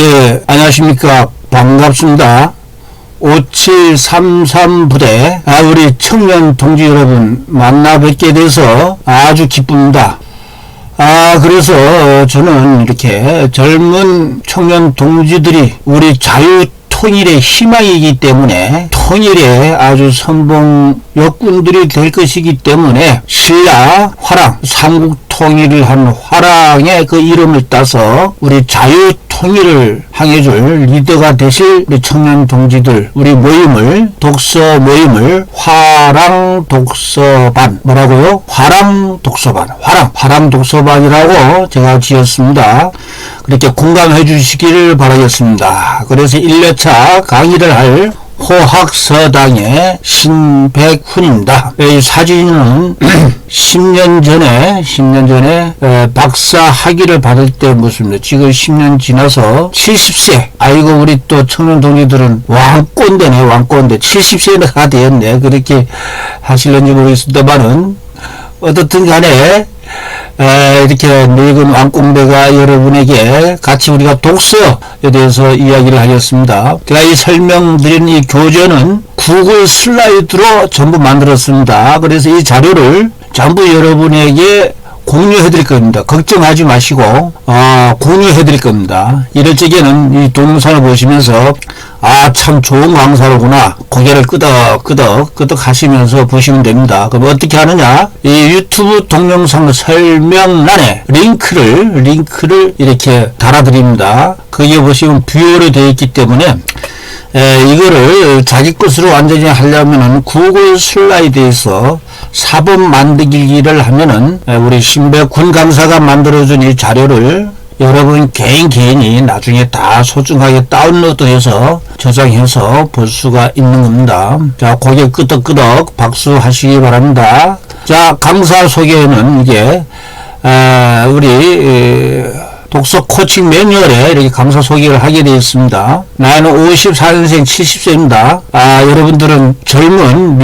예, 안녕하십니까. 반갑습니다. 5733부대 우리 청년 동지 여러분 만나 뵙게 돼서 아주 기쁩니다. 그래서 저는 이렇게 젊은 청년 동지들이 우리 자유 통일의 희망이기 때문에 통일의 아주 선봉 역군들이 될 것이기 때문에 신라 화랑 삼국 통일을 한 화랑의 그 이름을 따서 우리 자유 통일을 향해줄 리더가 되실 우리 청년 동지들 우리 모임을 독서 모임을 화랑 독서반 뭐라고요? 화랑 독서반 화랑 독서반이라고 제가 지었습니다. 그렇게 공감해 주시기를 바라겠습니다. 그래서 1회차 강의를 할 호학서당의 신백훈입니다. 이 사진은 10년 전에 박사 학위를 받을 때 모습입니다. 지금 10년 지나서 70세. 아이고 우리 또 청년 동지들은 왕꼰대네 왕꼰대. 70세가 되었네. 그렇게 하실런지 모르겠습니다만은 어떻든 간에 이렇게 늙은 왕꼰대가 여러분에게 같이 우리가 독서에 대해서 이야기를 하겠습니다. 제가 이 설명드린 이 교재는 구글 슬라이드로 전부 만들었습니다. 그래서 이 자료를 전부 여러분에게 공유해 드릴 겁니다. 걱정하지 마시고 공유해 드릴 겁니다. 이럴 적에는 이 동영상을 보시면서 참 좋은 강사로구나 고개를 끄덕 하시면서 보시면 됩니다. 그럼 어떻게 하느냐, 이 유튜브 동영상 설명란에 링크를 이렇게 달아드립니다. 거기에 보시면 뷰어로 되어 있기 때문에 이거를 자기 것으로 완전히 하려면은 구글 슬라이드에서 사본 만들기를 하면은 우리 신백훈 강사가 만들어준 이 자료를 여러분 개인이 나중에 다 소중하게 다운로드해서 저장해서 볼 수가 있는 겁니다. 자, 고개 끄덕끄덕 박수 하시기 바랍니다. 자, 강사 소개는 이게 우리 독서 코칭 매뉴얼에 이렇게 강사 소개를 하게 되어 있습니다. 나이는 54년생 70세입니다. 여러분들은 젊은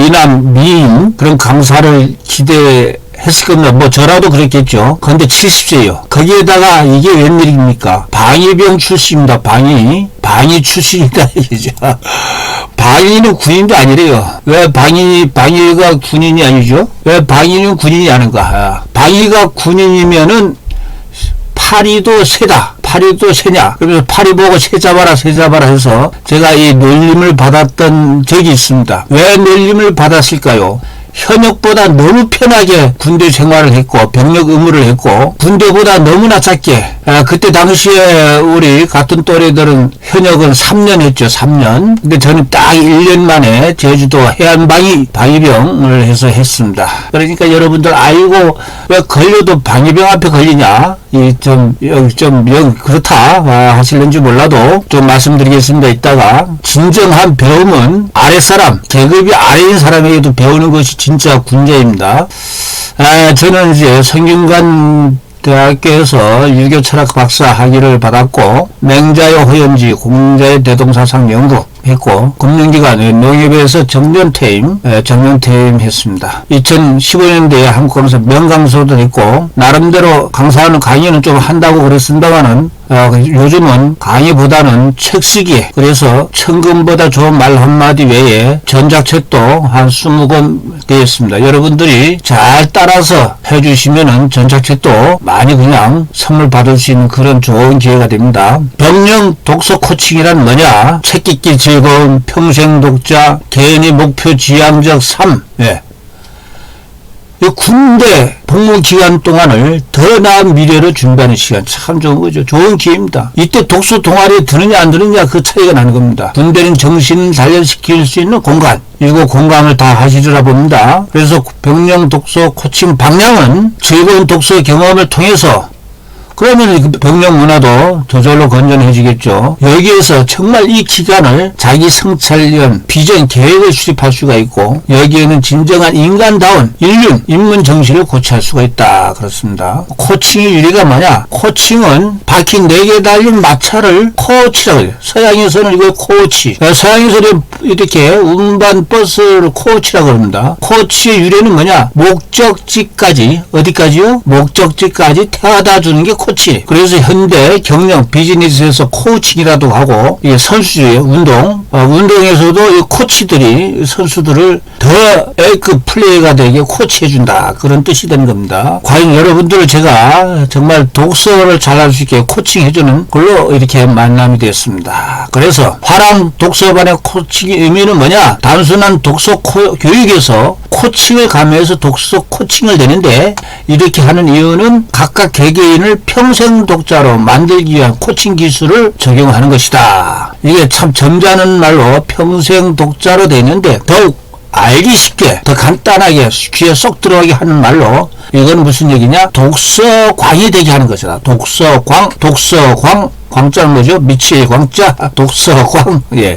미인 그런 강사를 기대했을 겁니다. 뭐 저라도 그랬겠죠. 그런데 70세예요. 거기에다가 이게 웬일입니까? 방위병 출신입니다. 방위 출신이다 얘기죠. 방위는 군인도 아니래요. 왜 방위가 군인이 아니죠? 왜 방위는 군인이 아닌가? 방위가 군인이면은 파리도 세냐? 그래서 파리 보고 새 잡아라 해서 제가 이 놀림을 받았던 적이 있습니다. 왜 놀림을 받았을까요? 현역보다 너무 편하게 군대 생활을 했고 병력 의무를 했고 군대보다 너무나 작게 그때 당시에 우리 같은 또래들은 현역은 3년 했죠. 3년. 근데 저는 딱 1년 만에 제주도 해안방위병을 해서 했습니다. 그러니까 여러분들 아이고 왜 걸려도 방위병 앞에 걸리냐, 좀 그렇다 하실는지 몰라도 좀 말씀드리겠습니다. 이따가 진정한 배움은 아랫사람, 계급이 아래인 사람에게도 배우는 것이 진짜 군자입니다. 저는 이제 성균관 대학교에서 유교 철학 박사 학위를 받았고 맹자의 호연지, 공자의 대동사상 연구했고 금융기관에 농협에서 정년퇴임 했습니다. 2015년도에 한국 강사 명강사도 했고 나름대로 강사하는 강의는 좀 한다고 그랬습니다만은 요즘은 강의보다는 책 쓰기, 그래서 천금보다 좋은 말 한마디 외에 전작책도 한 20권 되었습니다. 여러분들이 잘 따라서 해주시면은 전작책도 많이 그냥 선물 받을 수 있는 그런 좋은 기회가 됩니다. 병영 독서 코칭이란 뭐냐? 책 읽기 즐거운 평생 독자, 개인의 목표 지향적 삶. 이 군대 복무 기간 동안을 더 나은 미래로 준비하는 시간 참 좋은 거죠. 좋은 기회입니다. 이때 독서 동아리에 드느냐 안 드느냐 그 차이가 나는 겁니다. 군대는 정신을 단련시킬 수 있는 공간, 이거 공감을 다 하시리라 봅니다. 그래서 병영 독서 코칭 방향은 즐거운 독서 경험을 통해서, 그러면 병력 문화도 저절로 건전해지겠죠. 여기에서 정말 이 기간을 자기 성찰련, 비전, 계획을 수립할 수가 있고 여기에는 진정한 인간다운 인문 정신을 고취할 수가 있다. 그렇습니다. 코칭의 유래가 뭐냐? 코칭은 바퀴 4개 달린 마차를 코치라고 해요. 서양에서는 이걸 코치, 서양에서는 이렇게 운반 버스를 코치라고 합니다. 코치의 유래는 뭐냐? 목적지까지, 어디까지요? 목적지까지 태워다 주는 게 코치. 코치. 그래서 현대, 경영, 비즈니스에서 코칭이라도 하고, 이게 선수의 운동에서도 이 코치들이 선수들을 더 A급 플레이가 되게 코치해준다. 그런 뜻이 되는 겁니다. 과연 여러분들을 제가 정말 독서를 잘할 수 있게 코칭해주는 걸로 이렇게 만남이 되었습니다. 그래서 화랑 독서반의 코칭의 의미는 뭐냐? 단순한 독서 교육에서 코칭을 가미해서 독서 코칭을 되는데, 이렇게 하는 이유는 각각 개개인을 평생 독자로 만들기 위한 코칭 기술을 적용하는 것이다. 이게 참 점잖은 말로 평생 독자로 되는데 더욱 알기 쉽게, 더 간단하게 귀에 쏙 들어가게 하는 말로, 이건 무슨 얘기냐? 독서광이 되게 하는 것이다. 독서광, 광자는 뭐죠? 미치의 광자, 독서광, 예.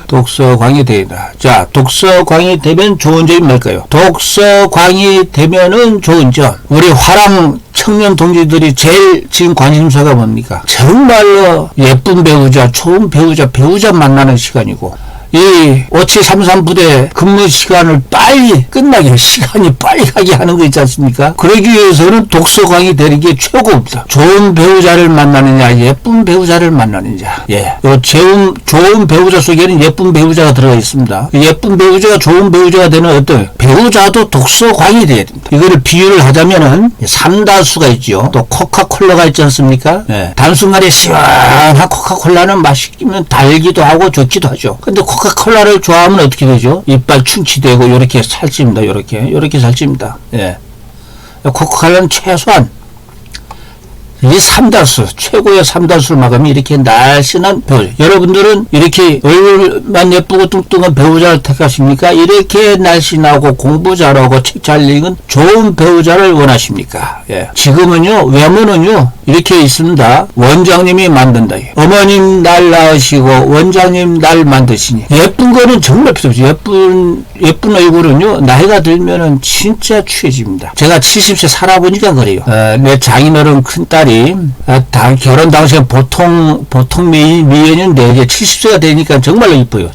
독서광이 되다. 자, 독서광이 되면 좋은 점이 뭘까요? 독서광이 되면은 좋은 점. 우리 화랑 청년 동지들이 제일 지금 관심사가 뭡니까? 정말로 예쁜 배우자, 좋은 배우자 만나는 시간이고, 이 5733 부대 근무 시간을 빨리 끝나게, 시간이 빨리 가게 하는 거 있지 않습니까? 그러기 위해서는 독서광이 되는 게 최고입니다. 좋은 배우자를 만나느냐, 예쁜 배우자를 만나느냐. 예. 좋은 배우자 속에는 예쁜 배우자가 들어가 있습니다. 예쁜 배우자가 좋은 배우자가 되는 어떤 배우자도 독서광이 돼야 됩니다. 이거를 비유를 하자면은 삼다수가 있죠. 또 코카콜라가 있지 않습니까? 예. 단순간에 시원한 코카콜라는 맛있으면 달기도 하고 좋기도 하죠. 근데 코카콜라를 좋아하면 어떻게 되죠? 이빨 충치되고 요렇게 살찝니다. 요렇게 살찝니다. 예. 코카콜라는 최소한 이 삼다수, 최고의 삼다수를 막으면 이렇게 날씬한 배우자. 여러분들은 이렇게 얼굴만 예쁘고 뚱뚱한 배우자를 택하십니까? 이렇게 날씬하고 공부 잘하고 책 잘 읽은 좋은 배우자를 원하십니까? 예. 지금은요, 외모는요, 이렇게 있습니다. 원장님이 만든다. 어머님 날 낳으시고 원장님 날 만드시니. 예쁜 거는 정말 필요 없죠. 예쁜 얼굴은요, 나이가 들면은 진짜 취해집니다. 제가 70세 살아보니까 그래요. 내 장인어른 큰딸이 결혼 당시에 보통 미연인데 이제 70세가 되니까 정말로 이뻐요.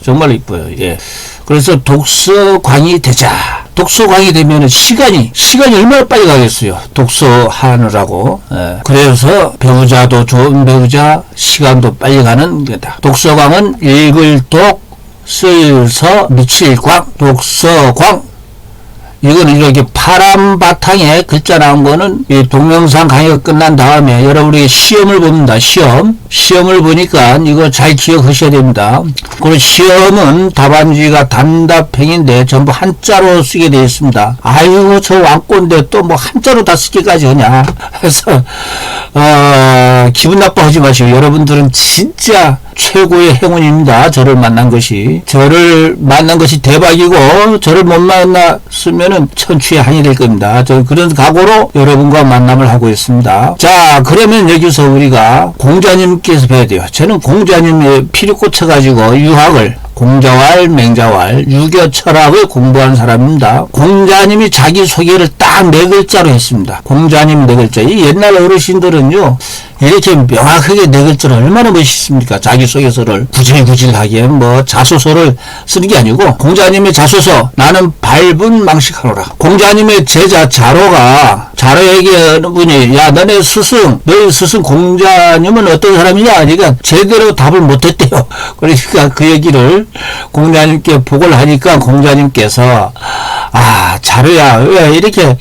예. 그래서 독서광이 되자. 독서광이 되면은 시간이 얼마나 빨리 가겠어요. 독서하느라고. 예. 그래서 배우자도 좋은 배우자, 시간도 빨리 가는 거다. 독서광은 읽을 독, 쓸 서, 미칠 광, 독서광. 이거는 이렇게 파란 바탕에 글자 나온 거는 이 동영상 강의가 끝난 다음에 여러분이 시험을 봅니다. 시험을 보니까 이거 잘 기억하셔야 됩니다. 그리고 시험은 답안지가 단답형인데 전부 한자로 쓰게 되어 있습니다. 아이고 저 왕꼰대 또 뭐 한자로 다 쓰기까지 하냐. 그래서 기분 나빠하지 마시고, 여러분들은 진짜 최고의 행운입니다. 저를 만난 것이 대박이고, 저를 못 만났으면은 천추의 한이 될 겁니다. 저 그런 각오로 여러분과 만남을 하고 있습니다. 자, 그러면 여기서 우리가 공자님께서 뵈야 돼요. 저는 공자님의 피를 꽂혀가지고 유학을, 공자왈, 맹자왈, 유교 철학을 공부한 사람입니다. 공자님이 자기 소개를 딱 네 글자로 했습니다. 공자님 네 글자. 이 옛날 어르신들은요, 이렇게 명확하게 네 글자로 얼마나 멋있습니까? 자기 소개서를 구질구질하게 뭐 자소서를 쓰는 게 아니고, 공자님의 자소서, 나는 밟은 망식하노라. 공자님의 제자 자로에게 하는 분이, 야, 너희 스승 공자님은 어떤 사람이냐? 그러니까 제대로 답을 못했대요. 그러니까 그 얘기를 공자님께 보고를 하니까 공자님께서, 자로야, 왜 이렇게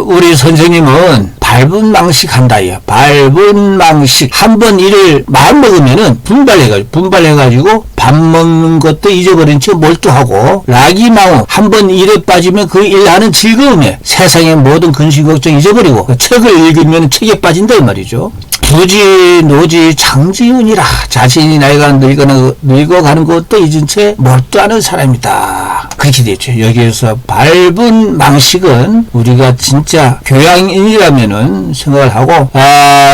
우리 선생님은 밟은 망식 한다요. 밟은 망식. 한번 일을 마음먹으면은 분발해가지고 밥 먹는 것도 잊어버린 채 몰두하고, 라기망우. 한번 일에 빠지면 그 일하는 즐거움에 세상의 모든 근심 걱정 잊어버리고, 책을 읽으면 책에 빠진다 이 말이죠. 부지 노지 장지훈이라. 자신이 나이가 늙어가는 것도 잊은 채 몰두하는 사람이다. 그렇게 되죠. 여기에서 밟은 망식은 우리가 진짜 교양인이라면은 생각을 하고,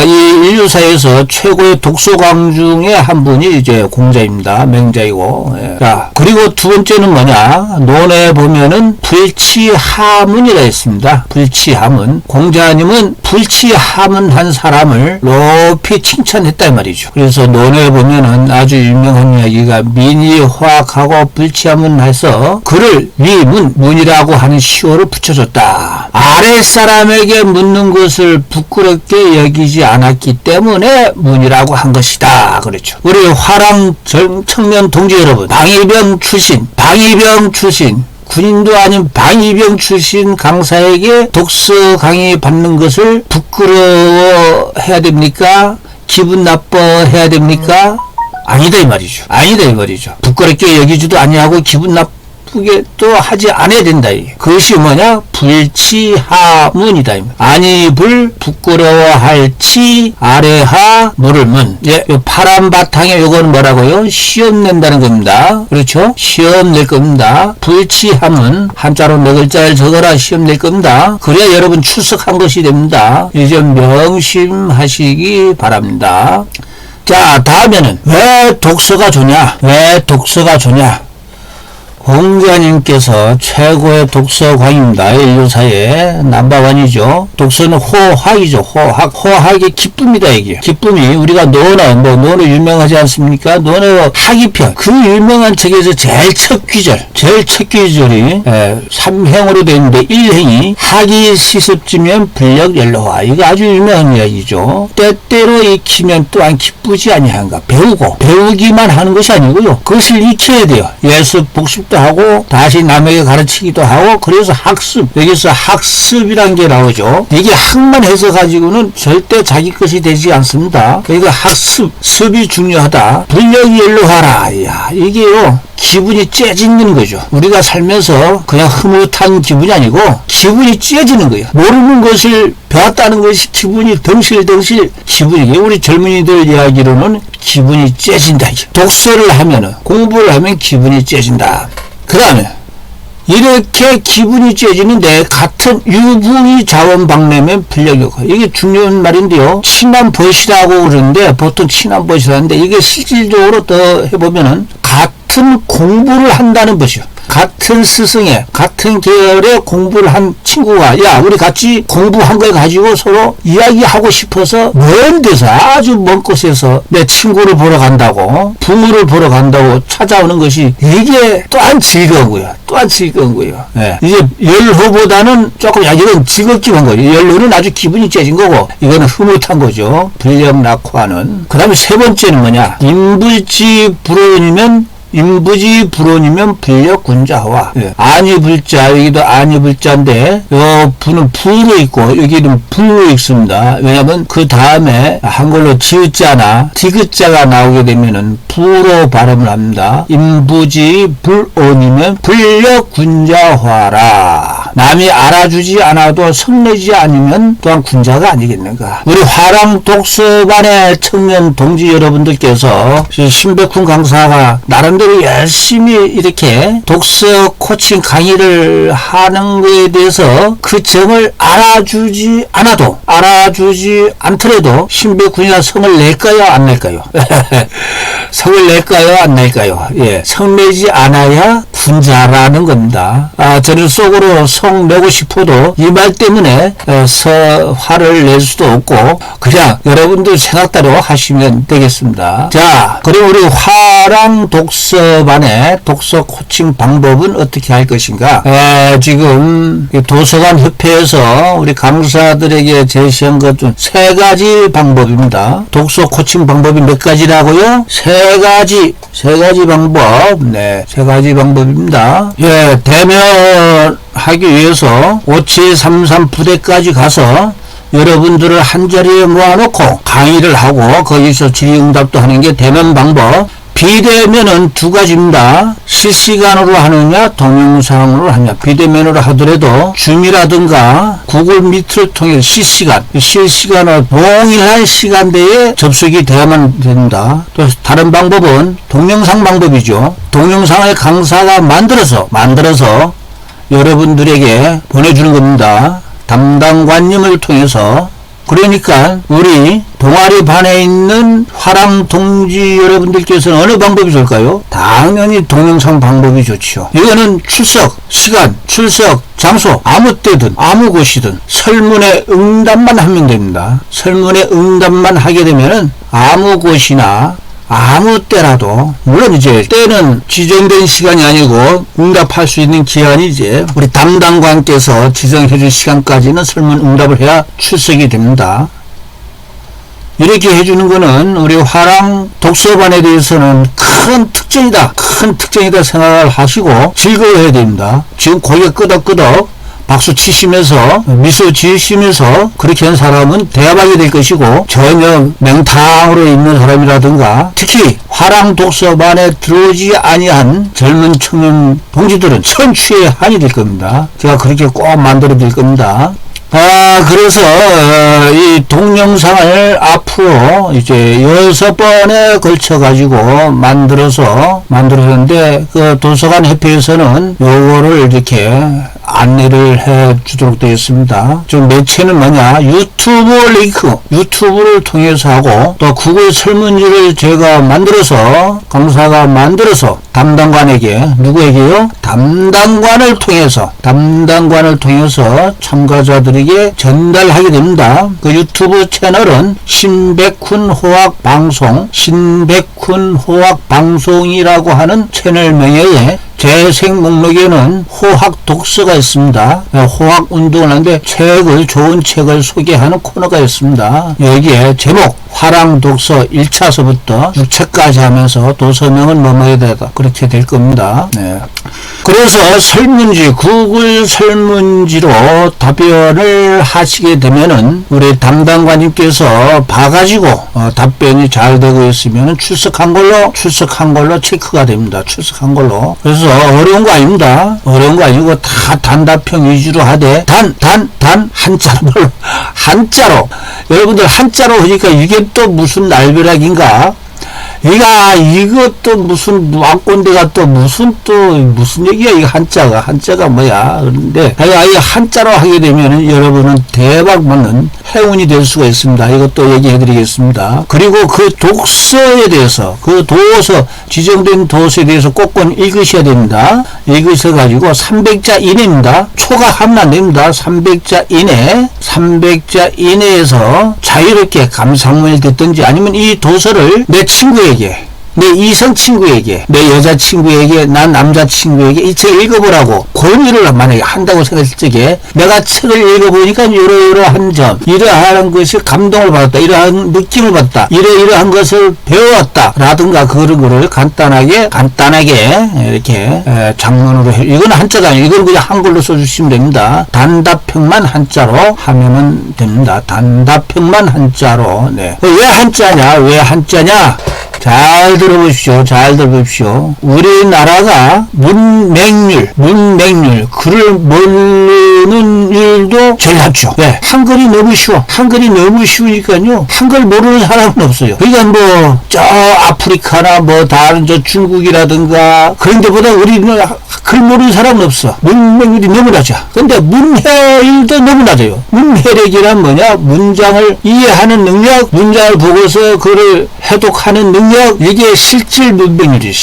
이 인류사에서 최고의 독서광 중에 한 분이 이제 공자입니다. 맹자이고. 예. 자, 그리고 두 번째는 뭐냐? 논에 보면은 불치하문이라 했습니다. 불치하문. 공자님은 불치하문한 사람을 높이 칭찬했다 이 말이죠. 그래서 논에 보면은 아주 유명한 이야기가, 민이 화학하고 불치하문해서 그 그를 위문, 문이라고 하는 시호를 붙여줬다. 아랫사람에게 묻는 것을 부끄럽게 여기지 않았기 때문에 문이라고 한 것이다. 그렇죠. 우리 화랑 청년 동지 여러분, 방위병 출신, 군인도 아닌 방위병 출신 강사에게 독서 강의 받는 것을 부끄러워해야 됩니까? 기분 나빠해야 됩니까? 아니다 이 말이죠. 부끄럽게 여기지도 아니하고 기분 나쁘게 또 하지 않아야 된다. 그것이 뭐냐? 불치하문이다. 아니 불 부끄러워할지 아래하 물을 문. 예, 요 파란 바탕에 요거는 뭐라고요? 시험 낸다는 겁니다. 그렇죠? 시험 낼 겁니다. 불치하문 한자로 네 글자를 적어라 시험 낼 겁니다. 그래야 여러분 출석한 것이 됩니다. 이 점 명심하시기 바랍니다. 자, 다음에는 왜 독서가 좋냐? 홍자님께서 최고의 독서광입니다. 인류사의 넘버원이죠. 독서는 호학이죠. 호학의 기쁨이다. 이게 기쁨이 우리가 논어 유명하지 않습니까? 논어 학이편 그 유명한 책에서 제일 첫 귀절이 삼행으로 되어 있는데 1행이 학이 시습지면 불력 연로화. 이거 아주 유명한 이야기죠. 때때로 익히면 또한 기쁘지 아니한가. 배우기만 하는 것이 아니고요. 그것을 익혀야 돼요. 예습 복습도 하고 다시 남에게 가르치기도 하고. 그래서 여기서 학습이란 게 나오죠. 이게 학만 해서 가지고는 절대 자기 것이 되지 않습니다. 그러니까 습이 중요하다. 불력이 연로하라. 이게요 기분이 째지는 거죠. 우리가 살면서 그냥 흐뭇한 기분이 아니고 기분이 째지는 거예요. 모르는 것을 배웠다는 것이 기분이 덩실덩실 기분이. 우리 젊은이들 이야기로는 기분이 째진다. 독서를 하면은 공부를 하면 기분이 째진다. 그 다음에 이렇게 기분이 째지는데 같은 유부의 자원방내면 불력효과. 이게 중요한 말인데요. 친한벗이라고 그러는데 보통 친한벗이라는데 이게 실질적으로 더 해보면은 같은 공부를 한다는 것이요. 같은 스승의 같은 계열의 공부를 한 친구가 우리 같이 공부한 걸 가지고 서로 이야기하고 싶어서 먼 데서 아주 먼 곳에서 내 친구를 보러 간다고 부모를 보러 간다고 찾아오는 것이 이게 또한 즐거운 거야. 이제 연호보다는 조금 이건 즐겁기만 거예요. 연호는 아주 기분이 째진 거고 이거는 흐뭇한 거죠. 불력 낳고 하는. 그 다음에 세 번째는 뭐냐? 인부지 불온이면 불력 군자화. 아니불자, 여기도 아니불자인데 요 부는 부로 있고 여기는 불로 있습니다. 왜냐면 그 다음에 한글로 지읒자나 디귿자가 나오게 되면은 부로 발음을 합니다. 인부지 불온이면 불력 군자화라. 남이 알아주지 않아도 성내지 않으면 또한 군자가 아니겠는가. 우리 화랑 독서반의 청년 동지 여러분들께서 신백훈 강사가 나름대로 열심히 이렇게 독서 코칭 강의를 하는 것에 대해서 그 점을 알아주지 않더라도 신백훈이가 성을 낼까요 안 낼까요? 성을 낼까요 안 낼까요? 성내지 않아야 군자라는 겁니다. 저는 속으로 성 내고 싶어도 이 말 때문에 화를 낼 수도 없고 그냥 여러분들 생각대로 하시면 되겠습니다. 자, 그리고 우리 화랑 독서반의 독서 코칭 방법은 어떻게 할 것인가? 지금 도서관 협회에서 우리 강사들에게 제시한 것 중 세 가지 방법입니다. 독서 코칭 방법이 몇 가지라고요? 세 가지 방법. 세 가지 방법입니다. 대면하기 위해서 5733 부대까지 가서 여러분들을 한자리에 모아놓고 강의를 하고 거기서 질의응답도 하는 게 대면 방법. 비대면은 두 가지입니다. 실시간으로 하느냐 동영상으로 하느냐. 비대면으로 하더라도 줌이라든가 구글 미트를 통해 실시간으로 동일한 시간대에 접속이 돼야만 됩니다. 또 다른 방법은 동영상 방법이죠. 동영상을 강사가 만들어서 여러분들에게 보내주는 겁니다. 담당관님을 통해서. 그러니까 우리 동아리 반에 있는 화랑 동지 여러분들께서는 어느 방법이 좋을까요? 당연히 동영상 방법이 좋죠. 이거는 출석 시간, 출석 장소 아무 때든 아무 곳이든 설문에 응답만 하면 됩니다. 설문에 응답만 하게 되면은 아무 곳이나 아무 때라도, 물론 이제 때는 지정된 시간이 아니고 응답할 수 있는 기한이 이제 우리 담당관께서 지정해준 시간까지는 설문 응답을 해야 출석이 됩니다. 이렇게 해주는 거는 우리 화랑 독서반에 대해서는 큰 특징이다 생각을 하시고 즐거워해야 됩니다. 지금 고개 끄덕끄덕 박수 치시면서 미소 지으시면서 그렇게 한 사람은 대합하게 될 것이고, 전혀 맹탕으로 있는 사람이라든가 특히 화랑 독서반에 들어오지 아니한 젊은 청년 동지들은 천추의 한이 될 겁니다. 제가 그렇게 꼭 만들어 드릴 겁니다. 그래서 이 동영상을 앞으로 이제 6번에 걸쳐 가지고 만들었는데, 그 도서관 협회에서는 요거를 이렇게 안내를 해 주도록 되어 있습니다. 좀 매체는 뭐냐, 유튜브 링크, 유튜브를 통해서 하고, 또 구글 설문지를 제가 만들어서, 강사가 만들어서 담당관에게, 누구에게요? 담당관을 통해서 참가자들에게 전달하게 됩니다. 그 유튜브 채널은 신백훈 호학방송이라고 하는 채널명에 재생 목록에는 호학 독서가 있습니다. 호학 운동을 하는데 좋은 책을 소개하는 코너가 있습니다. 여기에 제목 화랑 독서 1차서부터 6차까지 하면서 도서명은 뭐뭐에 대하다 그렇게 될 겁니다. 네. 그래서 구글 설문지로 답변을 하시게 되면은 우리 담당관님께서 봐가지고 답변이 잘 되고 있으면 출석한 걸로 체크가 됩니다. 출석한 걸로. 그래서 어려운 거 아닙니다. 어려운 거 아니고 다 단답형 위주로 하되 한자로 여러분들 한자로 하니까 이게 또 무슨 날벼락인가? 이것도 무슨 왕꼰대가 또 무슨 얘기야, 이거 한자가 뭐야. 그런데 이 한자로 하게 되면 여러분은 대박 맞는 행운이 될 수가 있습니다. 이것도 얘기해 드리겠습니다. 그리고 그 독서에 대해서, 지정된 도서에 대해서 꼭꼭 읽으셔야 됩니다. 읽으셔 가지고 300자 이내입니다. 초과하면 안 됩니다. 300자 이내에서 자유롭게 감상문을 듣든지, 아니면 이 도서를 내 친구에게, 내 이성 친구에게, 내 여자 친구에게, 난 남자 친구에게 이 책을 읽어보라고 권유를 만약에 한다고 생각했을 적에, 내가 책을 읽어보니까 이러한 점, 이러한 것이 감동을 받았다, 이러한 느낌을 받았다, 이러한 것을 배워왔다 라든가, 그런 거를 간단하게 이렇게 장문으로 이건 한자가 아니에요. 이건 그냥 한글로 써주시면 됩니다. 단답형만 한자로 하면은 됩니다. 단답형만 한자로. 네. 왜 한자냐? 잘 들어보십시오. 우리나라가 문맹률, 글을 모르는 일도 제일 낮죠. 네. 한글이 너무 쉬우니까요. 한글 모르는 사람은 없어요. 그러니까 아프리카나 다른 중국이라든가 그런 데보다 우리는 글 모르는 사람은 없어. 문맹률이 너무 낮아. 근데 문해율도 너무 낮아요. 문해력이란 뭐냐? 문장을 이해하는 능력, 문장을 보고서 글을 해독하는 능력, 이게 실질 문맹률이에요.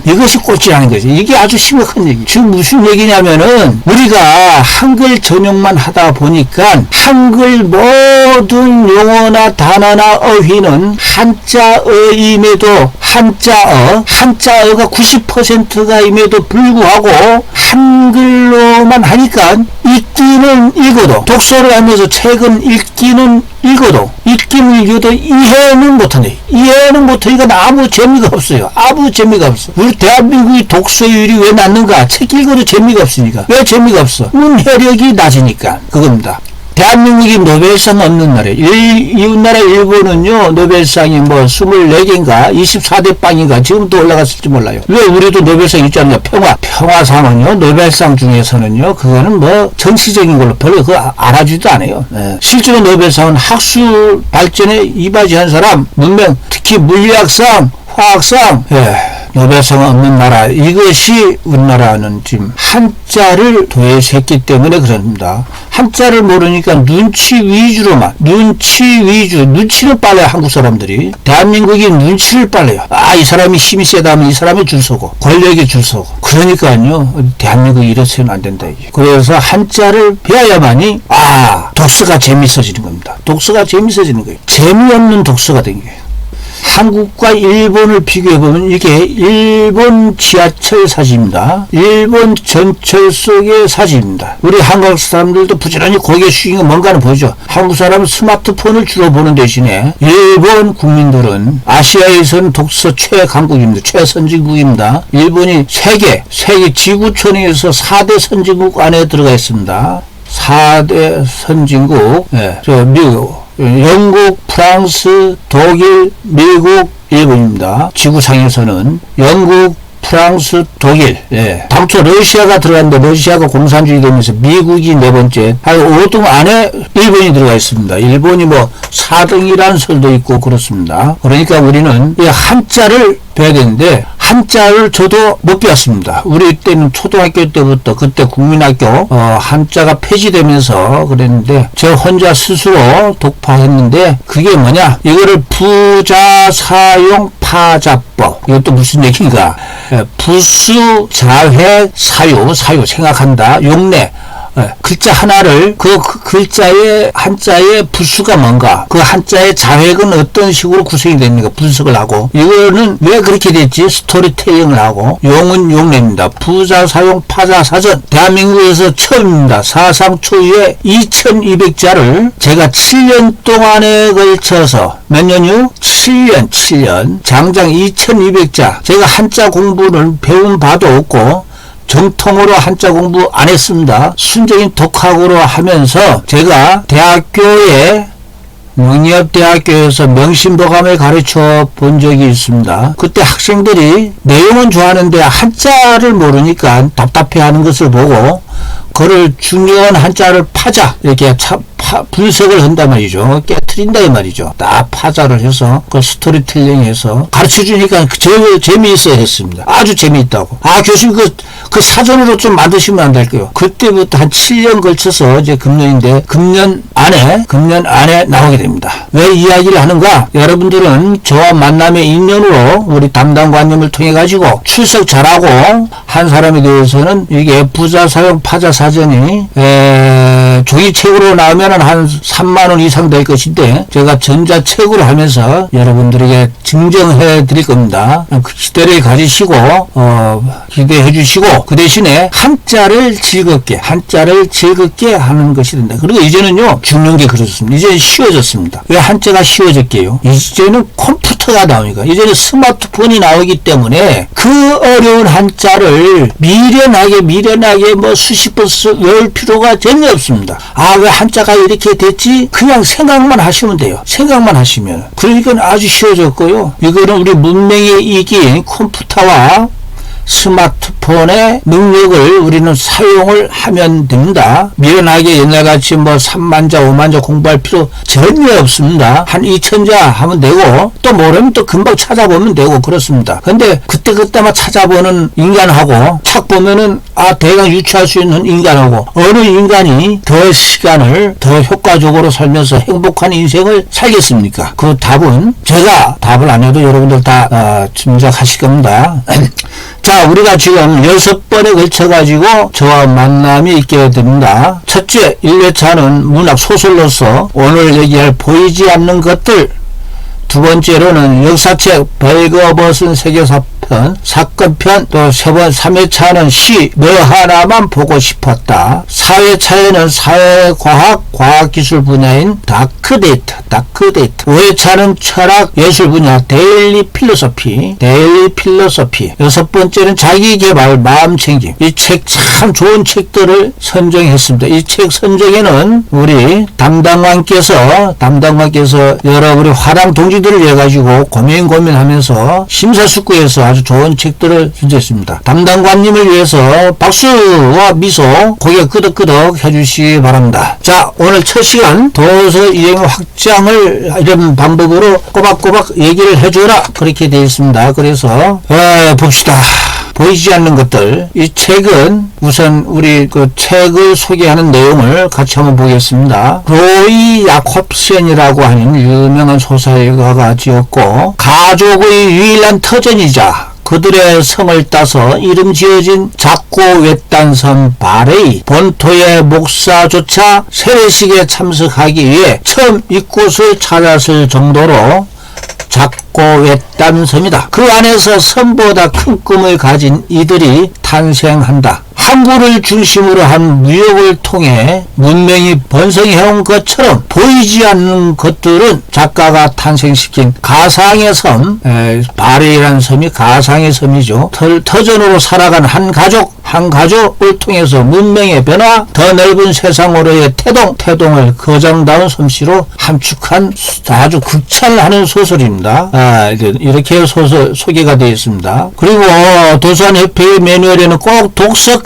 이것이 꼴찌라는 거죠. 이게 아주 심각한 얘기. 지금 무슨 얘기냐면은, 우리가 한글 전용만 하다 보니까 한글 모든 용어나 단어나 어휘는 한자어임에도, 한자어가 90%가 임에도 불구하고 한글로만 하니까 읽기는 읽어도, 독서를 하면서 책은 읽기는 읽어도 이해는 못하니까 아무 재미가 없어요. 우리 대한민국의 독서율이 왜 낮는가? 책 읽어도 재미가 없으니까. 왜 재미가 없어? 문해력이 낮으니까. 그겁니다. 대한민국이 노벨상 없는 나라예요. 이웃나라 일본은요, 노벨상이 24개인가 24대 빵인가 지금도 올라갔을지 몰라요. 왜 우리도 노벨상 있지 않냐? 평화상은요, 노벨상 중에서는요, 그거는 정치적인 걸로 별로 그거 알아주지도 않아요. 네. 실제로 노벨상은 학술 발전에 이바지한 사람, 문명, 특히 물리학상, 화학상, 노벨상 없는 나라. 이것이 우리나라는 지금 한자를 도외시했기 때문에 그럽니다. 한자를 모르니까 눈치를 빨라요. 한국 사람들이. 대한민국이 눈치를 빨라요. 이 사람이 힘이 세다면 이 사람이 줄 서고, 권력이 줄 서고. 그러니까요, 대한민국이 이래서는 안 된다. 그래서 한자를 배워야만이 독서가 재밌어지는 겁니다. 재미없는 독서가 된 거예요. 한국과 일본을 비교해보면 이게 일본 지하철 사진입니다. 일본 전철 속의 사진입니다. 우리 한국 사람들도 부지런히 고개 숙인 건 뭔가는 보죠. 한국 사람은 스마트폰을 주로 보는 대신에 일본 국민들은 아시아에서는 독서 최강국입니다. 최선진국입니다. 일본이 세계 지구촌에서 4대 선진국 안에 들어가 있습니다. 4대 선진국, 미국, 영국, 프랑스, 독일, 미국, 일본입니다. 지구상에서는 영국, 프랑스, 독일, 당초 러시아가 들어갔는데 러시아가 공산주의 되면서 미국이 네 번째, 5등 안에 일본이 들어가 있습니다. 일본이 4등이라는 설도 있고 그렇습니다. 그러니까 우리는 이 한자를 배워야 되는데 한자를 저도 못 배웠습니다. 우리 때는 초등학교 때부터 그때 국민학교 한자가 폐지되면서 그랬는데 저 혼자 스스로 독파했는데 그게 뭐냐, 이거를 부자사용 파자법, 이것도 무슨 얘기인가, 부수 자획 사유 생각한다, 용례, 글자 하나를 그 글자의 한자의 부수가 뭔가, 그 한자의 자획은 어떤 식으로 구성이 됩니까? 분석을 하고, 이거는 왜 그렇게 됐지? 스토리텔링을 하고, 용은 용례입니다. 부자 사용 파자 사전, 대한민국에서 처음입니다. 사상 초유의 2200자를 제가 7년 동안에 걸쳐서, 몇 년이요? 7년 장장 2200자, 제가 한자 공부를 배운 바도 없고 정통으로 한자 공부 안 했습니다. 순전히 독학으로 하면서 제가 대학교에 농협대학교에서 명심보감을 가르쳐 본 적이 있습니다. 그때 학생들이 내용은 좋아하는데 한자를 모르니까 답답해하는 것을 보고 그를 중요한 한자를 파자, 이렇게 분석을 한단 말이죠. 깨트린다 이 말이죠. 딱 파자를 해서 그 스토리텔링해서 가르쳐주니까 재미있어 했습니다. 아주 재미있다고. 교수님 그 사전으로 좀 만드시면 안 될까요? 그때부터 한 7년 걸쳐서 이제 금년인데 금년 안에 나오게 됩니다. 왜 이야기를 하는가? 여러분들은 저와 만남의 인연으로 우리 담당관님을 통해 가지고 출석 잘하고 한 사람에 대해서는 이게 부자 사용 파자 사전이 종이책으로 나오면 한 3만원 이상 될 것인데 제가 전자책으로 하면서 여러분들에게 증정해 드릴 겁니다. 그 기대를 가지시고 기대해 주시고 그 대신에 한자를 즐겁게 하는 것이 된다. 그리고 이제는요 죽는 게 그렇습니다. 이제는 쉬워졌습니다. 왜 한자가 쉬워졌게요? 이제는 컴퓨터가 나오니까, 이제는 스마트폰이 나오기 때문에 그 어려운 한자를 미련하게 수십 번 외울 필요가 전혀 없습니다. 왜 한자가 이렇게 됐지? 그냥 생각만 하시면 돼요. 생각만 하시면. 그러니까 아주 쉬워졌고요. 이거는 우리 문명의 이긴 컴퓨터와 스마트폰의 능력을 우리는 사용을 하면 됩니다. 미련하게 옛날같이 3만자 5만자 공부할 필요 전혀 없습니다. 한 2000자 하면 되고 또 모르면 또 금방 찾아보면 되고 그렇습니다. 근데 그때만 찾아보는 인간하고 책 보면은 대강 유추할 수 있는 인간하고 어느 인간이 더 시간을 더 효과적으로 살면서 행복한 인생을 살겠습니까? 그 답은 제가 답을 안 해도 여러분들 다 짐작하실 겁니다. 자, 우리가 지금 6번에 걸쳐가지고 저와 만남이 있게 됩니다. 첫째, 1회차는 문학 소설로서 오늘 얘기할 보이지 않는 것들. 두 번째로는 역사책 벌거벗은 세계사편, 사건편, 또 3회차는 시, 너 하나만 보고 싶었다. 4회차에는 사회과학, 과학기술 분야인 다크데이트. 5회차는 철학, 예술 분야, 데일리 필로소피. 여섯 번째는 자기개발, 마음챙김. 이 책 참 좋은 책들을 선정했습니다. 이 책 선정에는 우리 담당관께서 여러 우리 화랑 동지들을 해가지고 고민하면서 심사숙고해서 아주 좋은 책들을 선정했습니다. 담당관님을 위해서 박수와 미소, 고개 끄덕끄덕 해주시기 바랍니다. 자, 오늘 첫 시간 도서 이행 확장을 이런 방법으로 꼬박꼬박 얘기를 해줘라, 그렇게 되어 있습니다. 그래서 봅시다. 보이지 않는 것들. 이 책은 우선 우리 그 책을 소개하는 내용을 같이 한번 보겠습니다. 로이 야콥센이라고 하는 유명한 소설가가 지었고, 가족의 유일한 터전이자 그들의 성을 따서 이름 지어진 작고 외딴섬 바레이 본토의 목사조차 세례식에 참석하기 위해 처음 이곳을 찾았을 정도로 작고 외딴 섬이다. 그 안에서 섬보다 큰 꿈을 가진 이들이 탄생한다. 항구를 중심으로 한 무역을 통해 문명이 번성해온 것처럼 보이지 않는 것들은 작가가 탄생시킨 가상의 섬, 바레이라는 섬이 가상의 섬이죠. 터전으로 살아간 한 가족을 통해서 문명의 변화, 더 넓은 세상으로의 태동을 거장다운 솜씨로 함축한 아주 극찬하는 소설입니다. 이렇게 소개가 되어 있습니다. 그리고 도서관협회의 매뉴얼에는 꼭 독서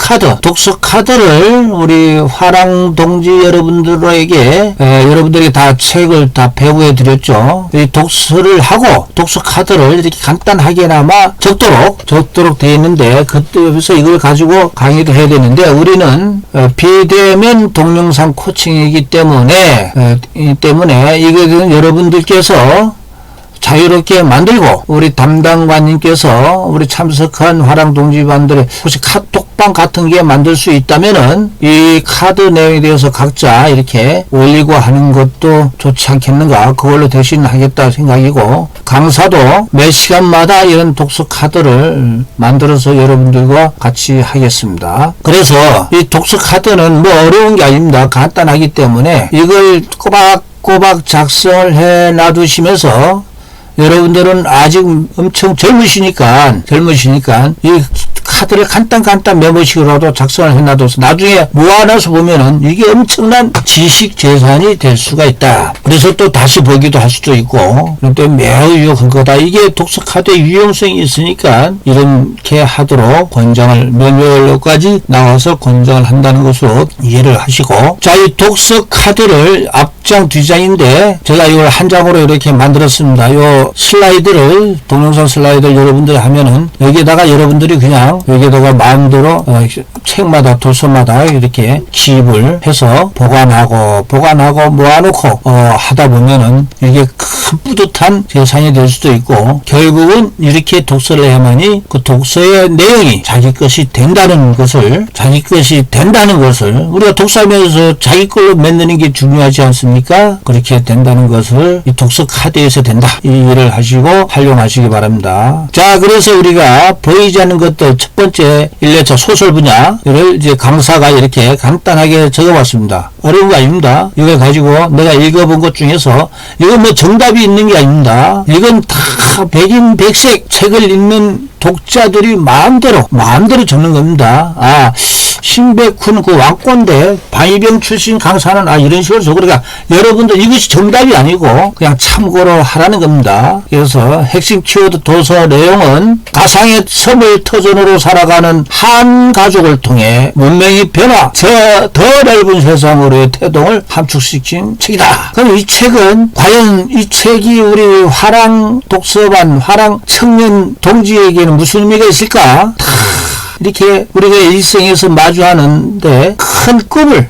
카드를 우리 화랑 동지 여러분들에게 여러분들이 다 책을 다 배부해 드렸죠. 이 독서를 하고 독서 카드를 이렇게 간단하게나마 적도록 되어 있는데 그때에서 이걸 가지고 강의도 해야 되는데 우리는 비대면 동영상 코칭이기 때문에 이거는 여러분들께서 자유롭게 만들고 우리 담당관님께서 우리 참석한 화랑동지반들의 혹시 카톡방 같은 게 만들 수 있다면은 이 카드 내용에 대해서 각자 이렇게 올리고 하는 것도 좋지 않겠는가, 그걸로 대신 하겠다 생각이고, 강사도 매 시간마다 이런 독서 카드를 만들어서 여러분들과 같이 하겠습니다. 그래서 이 독서 카드는 뭐 어려운 게 아닙니다. 간단하기 때문에 이걸 꼬박꼬박 작성을 해 놔두시면서 여러분들은 아직 엄청 젊으시니까 이 카드를 간단 메모식으로도 작성을 해놔둬서 나중에 모아놔서 보면은 이게 엄청난 지식 재산이 될 수가 있다. 그래서 또 다시 보기도 할 수도 있고, 또 매우 유용한 거다. 이게 독서 카드의 유용성이 있으니까 이렇게 하도록 권장을 매뉴얼로까지 나와서 권장을 한다는 것으로 이해를 하시고, 자, 이 독서 카드를 앞장 뒤장인데 제가 이걸 한 장으로 이렇게 만들었습니다. 요 슬라이드를, 동영상 슬라이드를 여러분들이 하면은 여기에다가 여러분들이 그냥 여기에다가 마음대로 책마다 도서마다 이렇게 기입을 해서 보관하고 모아놓고 하다 보면은 이게 큰 뿌듯한 재산이 될 수도 있고, 결국은 이렇게 독서를 해야만이 그 독서의 내용이 자기 것이 된다는 것을 우리가 독서하면서 자기 걸로 만드는 게 중요하지 않습니까? 그렇게 된다는 것을 이 독서 카드에서 된다, 이 일을 하시고 활용하시기 바랍니다. 자, 그래서 우리가 보이지 않는 것들 첫 번째 1례차 소설 분야를 이제 강사가 이렇게 간단하게 적어봤습니다. 어려운 거 아닙니다. 이걸 가지고 내가 읽어본 것 중에서 이건 뭐 정답이 있는 게 아닙니다. 이건 다 백인 백색 책을 읽는 독자들이 마음대로 적는 겁니다. 신백훈 그 왕꼰대 방위병 출신 강사는 이런 식으로 적으니까 여러분들 이것이 정답이 아니고 그냥 참고로 하라는 겁니다. 그래서 핵심 키워드 도서 내용은 가상의 섬을 터전으로 살아가는 한 가족을 통해 문명의 변화, 더 넓은 세상으로의 태동을 함축시킨 책이다. 그럼 이 책은 과연 이 책이 우리 화랑 독서반, 화랑 청년 동지에게는 무슨 의미가 있을까? 이렇게 우리가 일생에서 마주하는데 큰 꿈을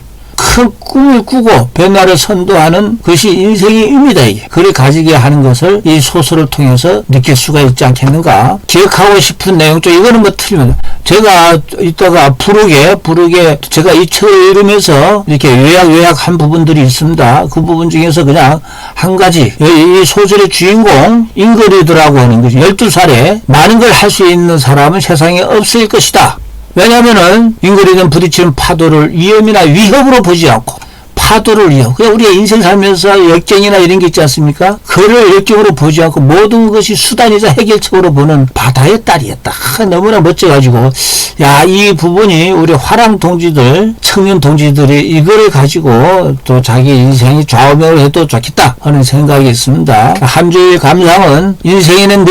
꾸고 변화를 선도하는 것이 인생의 의미다. 그를 가지게 하는 것을 이 소설을 통해서 느낄 수가 있지 않겠는가. 기억하고 싶은 내용 중 이거는 뭐 틀리면 제가 이따가 부르게 제가 이 책을 읽으면서 이렇게 요약한 부분들이 있습니다. 그 부분 중에서 그냥 한 가지, 이 소설의 주인공 잉그리드라고 하는 것이 12살에 많은 걸 할 수 있는 사람은 세상에 없을 것이다. 왜냐면은 잉그리드는 부딪히는 파도를 위험이나 위협으로 보지 않고 파도를 그냥 우리가 인생 살면서 역경이나 이런 게 있지 않습니까? 그를 역경으로 보지 않고 모든 것이 수단이자 해결책으로 보는 바다의 딸이었다. 너무나 멋져가지고, 이 부분이 우리 화랑 동지들, 청년 동지들이 이거를 가지고 또 자기 인생이 좌우명을 해도 좋겠다 하는 생각이 있습니다. 한 주의 감상은 인생에는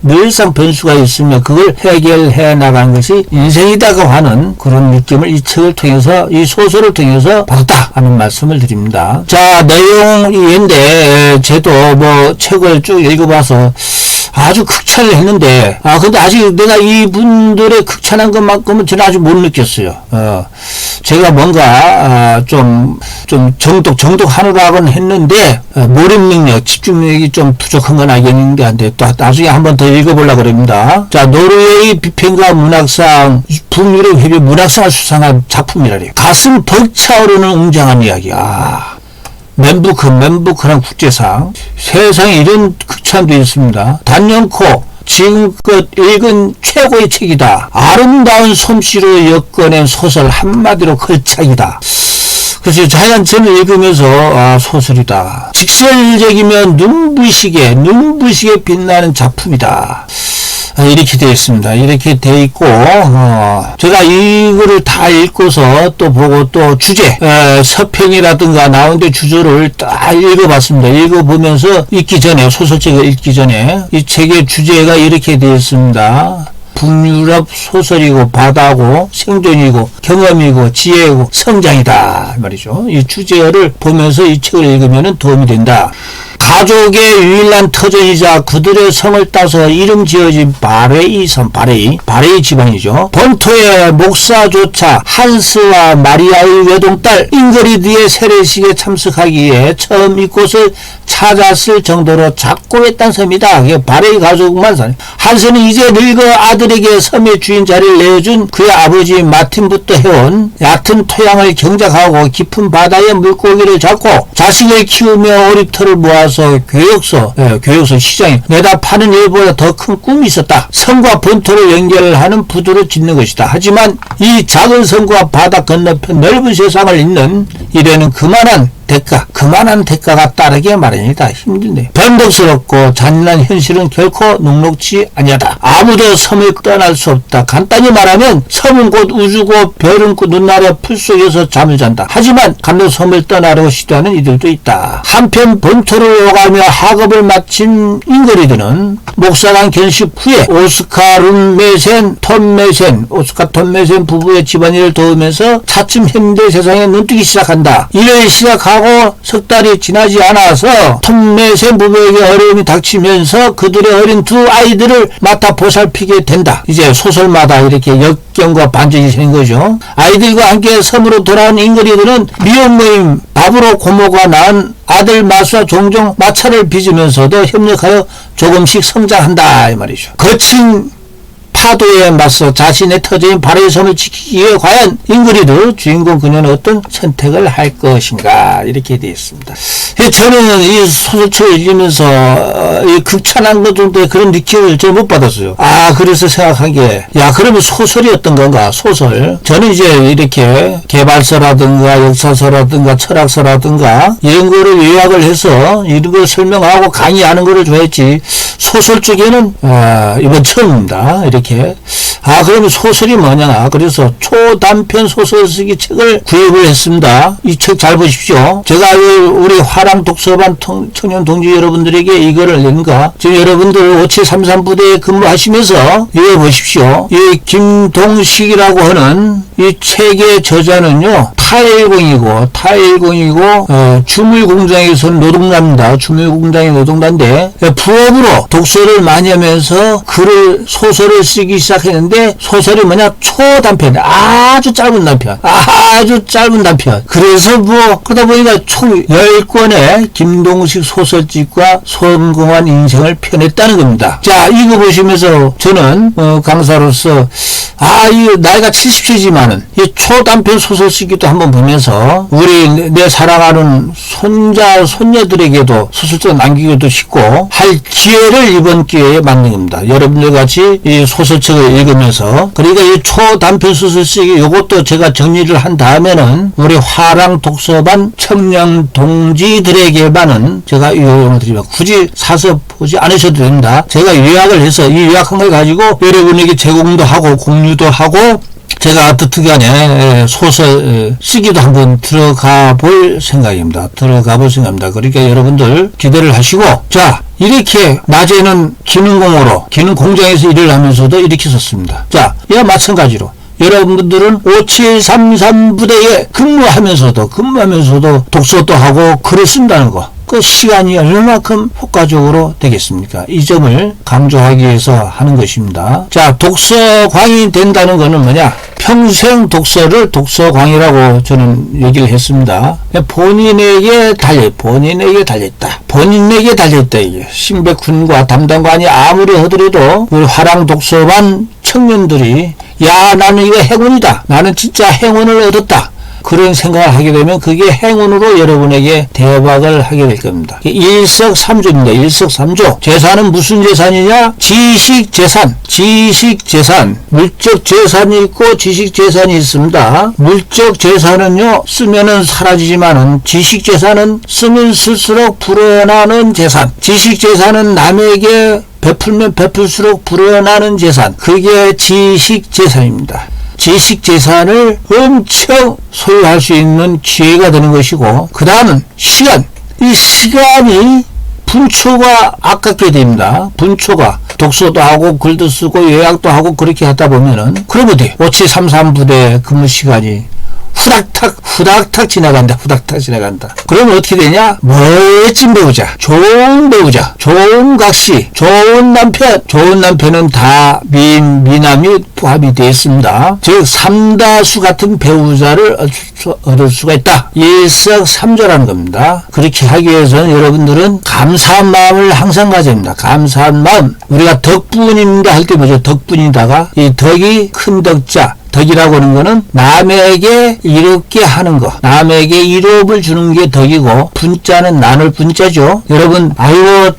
늘상 변수가 있으며 그걸 해결해 나가는 것이 인생이다고 하는 그런 느낌을 이 책을 통해서, 이 소설을 통해서 받았다 하는 말씀을 드립니다. 자, 내용인데 저도 뭐 책을 쭉 읽어봐서 아주 극찬을 했는데, 근데 아직 내가 이분들의 극찬한 것만큼은 저는 아직 못 느꼈어요. 제가 뭔가 좀 정독하느라고는 했는데 몰입 능력, 집중력이 좀 부족한 건 알겠는데 한데 또 나중에 한번 더 읽어보려고 합니다. 자, 노르웨이 비평가 문학상 북유럽 협의 문학상을 수상한 작품이라래요. 가슴 벅차오르는 웅장한 이야기. 맨부크란 국제상. 세상에 이런 극찬도 있습니다. 단연코 지금껏 읽은 최고의 책이다. 아름다운 솜씨로 엮어낸 소설 한마디로 걸작이다. 그래서 하여간 저는 읽으면서 소설이다. 직설적이며 눈부시게 빛나는 작품이다. 이렇게 되어 있습니다. 이렇게 되어 있고, 제가 이거를 다 읽고서 또 보고 또 주제, 서평이라든가 나오는데 주제를 딱 읽어봤습니다. 읽어보면서 소설책을 읽기 전에, 이 책의 주제가 이렇게 되어 있습니다. 북유럽 소설이고 바다고 생존이고 경험이고 지혜고 성장이다 말이죠. 이 주제를 보면서 이 책을 읽으면 도움이 된다. 가족의 유일한 터전이자 그들의 성을 따서 이름 지어진 바레이 지방이죠. 본토의 목사조차 한스와 마리아의 외동딸 잉그리드의 세례식에 참석하기에 처음 이곳을 찾았을 정도로 작고했던 섬이다. 바레이 가족만 사는. 한스는 이제 늙어 아들에게 섬의 주인 자리를 내어준 그의 아버지 마틴부터 해온 얕은 토양을 경작하고 깊은 바다의 물고기를 잡고 자식을 키우며 오리털을 모아서 교역소 시장에 내다 파는 일보다 더 큰 꿈이 있었다. 섬과 본토를 연결하는 부두를 짓는 것이다. 하지만 이 작은 섬과 바다 건너편 넓은 세상을 잇는 일에는 그만한 대가가 따르기에 마련이다. 힘드네. 변덕스럽고 잔인한 현실은 결코 녹록지 아니하다. 아무도 섬을 떠날 수 없다. 간단히 말하면 섬은 곧 우주고 별은 그 눈 아래 풀 속에서 잠을 잔다. 하지만 간혹 섬을 떠나려고 시도하는 이들도 있다. 한편 본토를 오가며 학업을 마친 잉그리드는 목사랑 견식 후에 오스카 톰 메센 부부의 집안일을 도우면서 차츰 현대 세상에 눈뜨기 시작한다. 이를 시작하고 석 달이 지나지 않아서 톰 메센 부부에게 어려움이 닥치면서 그들의 어린 두 아이들을 맡아 보살피게 된다. 이제 소설마다 이렇게 역경과 반전이 생긴 거죠. 아이들과 함께 섬으로 돌아온 잉그리드는 미혼 모임 밥으로 고모가 낳은 아들 마수와 종종 마차를 빚으면서도 협력하여 조금씩 성장한다 이 말이죠. 거친 파도에 맞서 자신의 터전인 바레이 섬을 지키기 위해 과연 잉그리드 주인공 그녀는 어떤 선택을 할 것인가 이렇게 되어 있습니다. 저는 이 소설책을 읽으면서 이 극찬한 것 정도의 그런 느낌을 잘 못 받았어요. 그래서 생각한 게 그러면 소설이 어떤 건가? 소설. 저는 이제 이렇게 개발서라든가 역사서라든가 철학서라든가 이런 거를 요약을 해서 이런 걸 설명하고 강의하는 거를 좋아했지. 소설 쪽에는 이번 처음입니다. 이렇게 그러면 소설이 뭐냐. 그래서 초단편 소설 쓰기 책을 구입을 했습니다. 이 책 잘 보십시오. 제가 우리 화랑 독서반 청년 동지 여러분들에게 이거를 낸가. 지금 여러분들 5733부대에 근무하시면서 읽어보십시오. 이 김동식이라고 하는 이 책의 저자는요. 타일공이고 주물공장에서 노동자입니다. 주물공장의 노동자인데 부업으로 독서를 많이 하면서 소설을 쓰기 시작했는데 소설이 뭐냐? 초단편. 아주 짧은 단편. 그래서 그러다 보니까 총 10권의 김동식 소설집과 성공한 인생을 펴냈다는 겁니다. 자, 이거 보시면서 저는 강사로서 이 나이가 70세지만은 이 초단편 소설 쓰기도 한번 보면서 내 사랑하는 손녀들에게도 소설책 남기기도 싶고 할 기회를 이번 기회에 만든 겁니다. 여러분들 같이 이 소설책을 읽으면서 그러니까 이 초단편 소설 쓰기 요것도 제가 정리를 한 다음에는 우리 화랑 독서반 청년 동지들에게만은 제가 요약을 드리면 굳이 사서 보지 않으셔도 됩니다. 제가 요약을 해서 이 요약한 걸 가지고 여러분에게 제공도 하고 공유도 하고 제가 어떻게간에 소설 쓰기도 한번 들어가 볼 생각입니다. 그러니까 여러분들 기대를 하시고 자 이렇게 낮에는 기능 공장에서 일을 하면서도 이렇게 썼습니다. 자 이와 마찬가지로 여러분들은 5733부대에 근무하면서도 독서도 하고 글을 쓴다는 거. 그 시간이 얼마만큼 효과적으로 되겠습니까? 이 점을 강조하기 위해서 하는 것입니다. 자, 독서광이 된다는 것은 뭐냐? 평생 독서를 독서광이라고 저는 얘기를 했습니다. 본인에게 달려있다. 이게. 신백군과 담당관이 아무리 하더라도 우리 화랑 독서반 청년들이 나는 이거 행운이다. 나는 진짜 행운을 얻었다. 그런 생각을 하게 되면 그게 행운으로 여러분에게 대박을 하게 될 겁니다. 일석삼조입니다. 일석삼조. 재산은 무슨 재산이냐? 지식재산. 지식재산. 물적 재산이 있고 지식재산이 있습니다. 물적 재산은요, 쓰면은 사라지지만은 지식재산은 쓰면 쓸수록 불어나는 재산. 지식재산은 남에게 베풀면 베풀수록 불어나는 재산. 그게 지식재산입니다. 지식재산을 엄청 소유할 수 있는 기회가 되는 것이고, 그 다음은 시간. 이 시간이 분초가 아깝게 됩니다. 분초가. 독서도 하고 글도 쓰고 요약도 하고 그렇게 하다 보면은 그러면 돼. 5733부대 근무 시간이 후닥탁 지나간다. 후닥탁 지나간다. 그러면 어떻게 되냐? 멋진 배우자, 좋은 배우자, 좋은 각시, 좋은 남편. 좋은 남편은 다 미남이 포함이 되어 있습니다. 즉 3다수 같은 배우자를 얻을 수가 있다. 일석삼조라는 겁니다. 그렇게 하기 위해서는 여러분들은 감사한 마음을 항상 가져야 합니다. 감사한 마음. 우리가 덕분입니다 할 때 뭐죠? 덕분이다가 이 덕이 큰 덕자. 덕이라고 하는 거는 남에게 이롭게 하는 거, 남에게 이롭을 주는 게 덕이고, 분자는 나눌 분자죠. 여러분, 아이고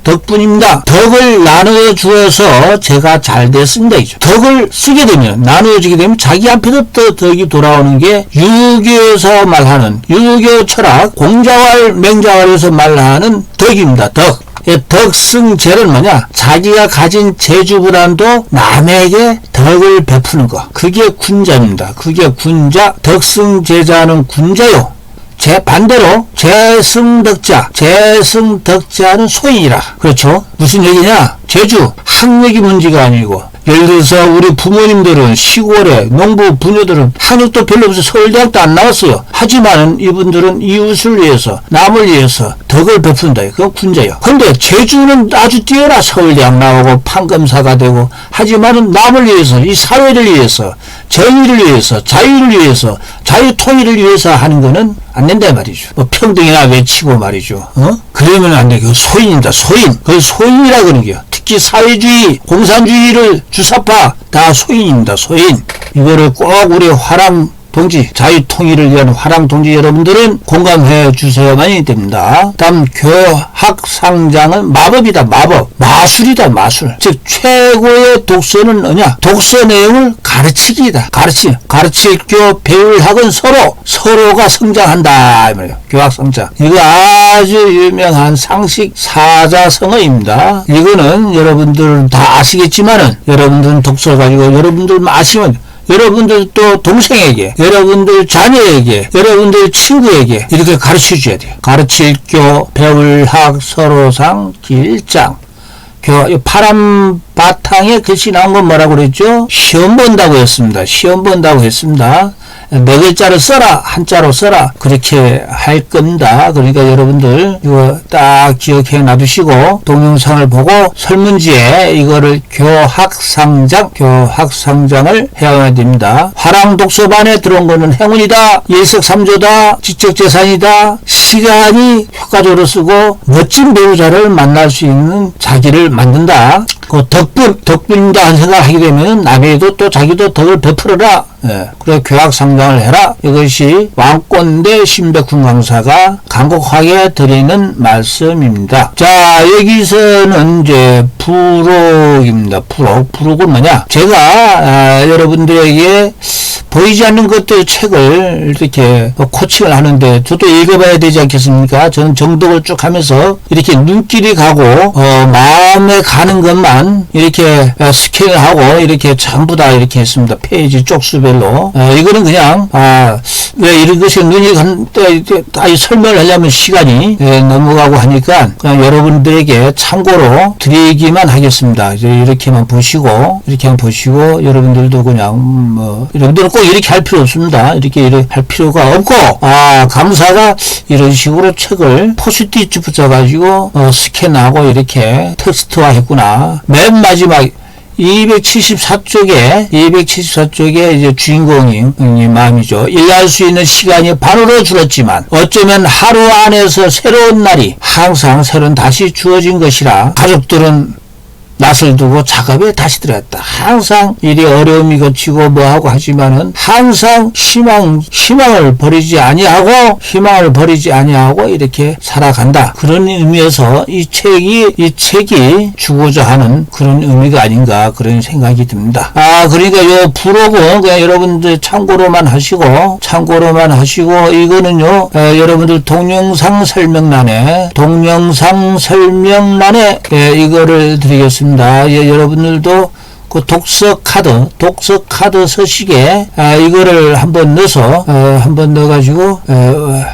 덕분입니다. 덕을 나누어 주어서 제가 잘 됐습니다. 이죠. 덕을 쓰게 되면, 나누어 주게 되면 자기한테도 또 덕이 돌아오는 게 유교에서 말하는, 유교 철학 공자왈 맹자왈에서 말하는 덕입니다. 덕. 덕승재는 뭐냐? 자기가 가진 재주보다도 남에게 덕을 베푸는 거. 그게 군자입니다. 그게 군자. 덕승재자는 군자요. 반대로 재승덕자는 소인이라. 그렇죠? 무슨 얘기냐? 재주, 학력이 문제가 아니고, 예를 들어서 우리 부모님들은 시골에 농부 부녀들은 학력도 별로 없어 서울대학도 안 나왔어요. 하지만 이분들은 이웃을 위해서 남을 위해서 덕을 베푼다. 그건 군자요. 근데 재주는 아주 뛰어나 서울대학 나오고 판검사가 되고 하지만은 남을 위해서 이 사회를 위해서 정의를 위해서 자유를 위해서 자유통일을 위해서 하는 거는 안 된다 말이죠. 뭐 평등이나 외치고 말이죠. 그러면 안 돼. 그 소인입니다. 소인. 그 소인이라 그러는 게요. 특히 사회주의, 공산주의를 주사파 다 소인입니다. 소인. 이거를 꼭 우리 화랑 동지, 자유통일을 위한 화랑 동지 여러분들은 공감해 주셔야만이 됩니다. 다음 교학상장은 마법이다. 마법. 마술이다. 마술. 즉 최고의 독서는 뭐냐? 독서 내용을 가르치기다. 가르칠 교 배울 학은 서로가 성장한다. 이 말이에요. 교학성장. 이거 아주 유명한 상식 사자성어입니다. 이거는 여러분들은 다 아시겠지만은 여러분들은 독서 가지고 여러분들만 아시면 여러분들 또 동생에게, 여러분들 자녀에게, 여러분들 친구에게 이렇게 가르쳐 줘야 돼요. 가르칠 교, 배울 학, 서로상, 길장. 파란 바탕에 글씨 나온 건 뭐라고 그랬죠? 시험 본다고 했습니다. 시험 본다고 했습니다. 네 글자를 써라, 한자로 써라. 그렇게 할 겁니다. 그러니까 여러분들 이거 딱 기억해 놔두시고 동영상을 보고 설문지에 이거를 교학상장을 해야 됩니다. 화랑 독서반에 들어온 거는 행운이다, 일석삼조다, 지적재산이다, 시간이 효과적으로 쓰고 멋진 배우자를 만날 수 있는 자기를 만든다. 그 덕분입니다 한 생각을 하게 되면 남에게도 또 자기도 덕을 베풀어라. 그래 교학상장을 해라. 이것이 왕꼰대 신백훈 강사가 간곡하게 드리는 말씀입니다. 자, 여기서는 이제 부록입니다. 부록은 뭐냐? 제가 여러분들에게 보이지 않는 것들 책을 이렇게 코칭을 하는데 저도 읽어봐야 되지 않겠습니까? 저는 정독을 쭉 하면서 이렇게 눈길이 가고 마음에 가는 것만 이렇게 스캔을 하고 이렇게 전부 다 이렇게 했습니다. 페이지 쪽수별로. 이거는 그냥 왜 이런 것이 눈이 간때 설명을 하려면 시간이 넘어가고 하니까 그냥 여러분들에게 참고로 드리기만 하겠습니다. 이제 이렇게만 보시고 여러분들도 그냥 여러분들은 꼭 이렇게 할 필요 없습니다. 이렇게 할 필요가 없고, 강사가 이런 식으로 책을 포스트잇 붙여가지고, 스캔하고 이렇게 텍스트화 했구나. 맨 마지막, 274쪽에 이제 주인공이 마음이죠. 일할 수 있는 시간이 반으로 줄었지만 어쩌면 하루 안에서 새로운 날이 항상 새로운 다시 주어진 것이라 가족들은 낯을 두고 작업에 다시 들어갔다. 항상 일이 어려움이 거치고 뭐하고 하지만은 항상 희망을 버리지 아니하고 이렇게 살아간다. 그런 의미에서 이 책이 주고자 하는 그런 의미가 아닌가 그런 생각이 듭니다. 그러니까 요 부록은 그냥 여러분들 참고로만 하시고 이거는요 여러분들 동영상 설명란에 이거를 드리겠습니다. 여러분들도 그 독서 카드 서식에 이거를 한번 넣어가지고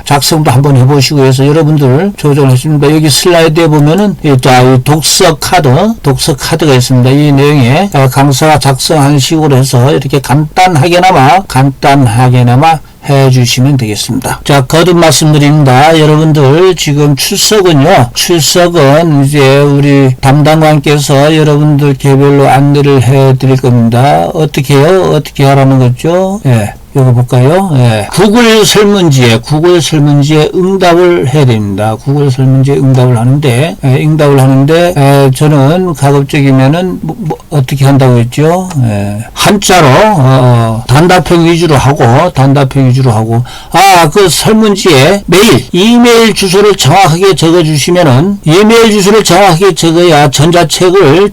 작성도 한번 해보시고 해서 여러분들 조정했습니다. 여기 슬라이드에 보면은 이 독서 카드가 있습니다. 이 내용에 강사가 작성한 식으로 해서 이렇게 간단하게나마 해주시면 되겠습니다. 자, 거듭 말씀드립니다. 여러분들 지금 출석은 이제 우리 담당관께서 여러분들 개별로 안내를 해드릴 겁니다. 어떻게 해요? 어떻게 하라는 거죠? 예. 이거 볼까요? 예. 구글 설문지에 응답을 해야 됩니다. 구글 설문지에 응답을 하는데, 저는 가급적이면은, 어떻게 한다고 했죠? 예. 한자로, 단답형 위주로 하고, 그 설문지에 이메일 주소를 정확하게 적어주시면은, 적어야 전자책을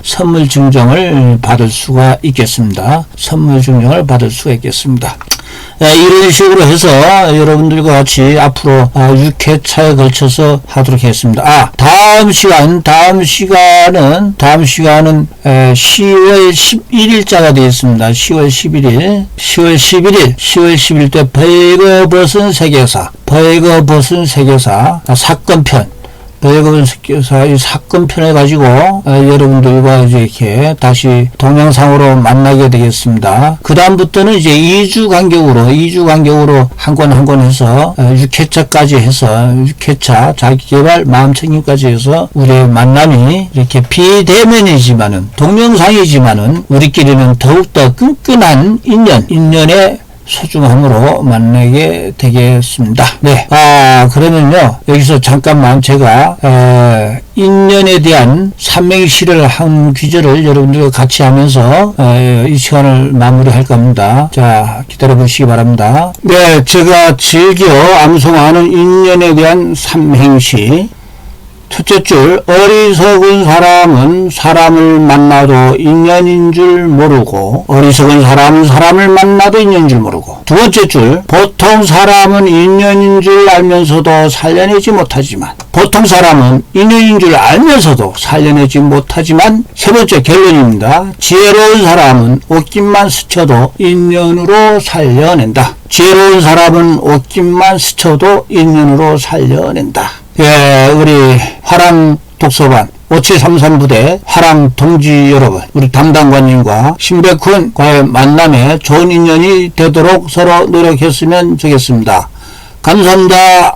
선물 증정을 받을 수가 있겠습니다. 이런 식으로 해서 여러분들과 같이 앞으로 6회차에 걸쳐서 하도록 하겠습니다. 다음 시간은 10월 11일자가 되겠습니다. 10월 11일 때 벌거벗은 세계사 사건편 이 사건편을 가지고 여러분들과 이렇게 다시 동영상으로 만나게 되겠습니다. 그 다음부터는 이제 2주 간격으로 한 권 해서 6회차까지 해서 6회차 자기개발 마음챙김까지 해서 우리의 만남이 이렇게 비대면이지만은 동영상이지만은 우리끼리는 더욱더 끈끈한 인연의 소중함으로 만나게 되겠습니다. 네. 그러면요, 여기서 잠깐만 제가, 인연에 대한 삼행시를 한 귀절을 여러분들과 같이 하면서, 이 시간을 마무리할 겁니다. 자, 기다려 보시기 바랍니다. 네, 제가 즐겨 암송하는 인연에 대한 삼행시. 첫째 줄, 어리석은 사람은 사람을 만나도 인연인 줄 모르고, 어리석은 사람은 사람을 만나도 인연인 줄 모르고. 두 번째 줄, 보통 사람은 인연인 줄 알면서도 살려내지 못하지만, 세 번째 결론입니다. 지혜로운 사람은 옷깃만 스쳐도 인연으로 살려낸다. 예, 우리 화랑 독서반 5733부대 화랑 동지 여러분, 우리 담당관님과 신백훈과의 만남에 좋은 인연이 되도록 서로 노력했으면 좋겠습니다. 감사합니다.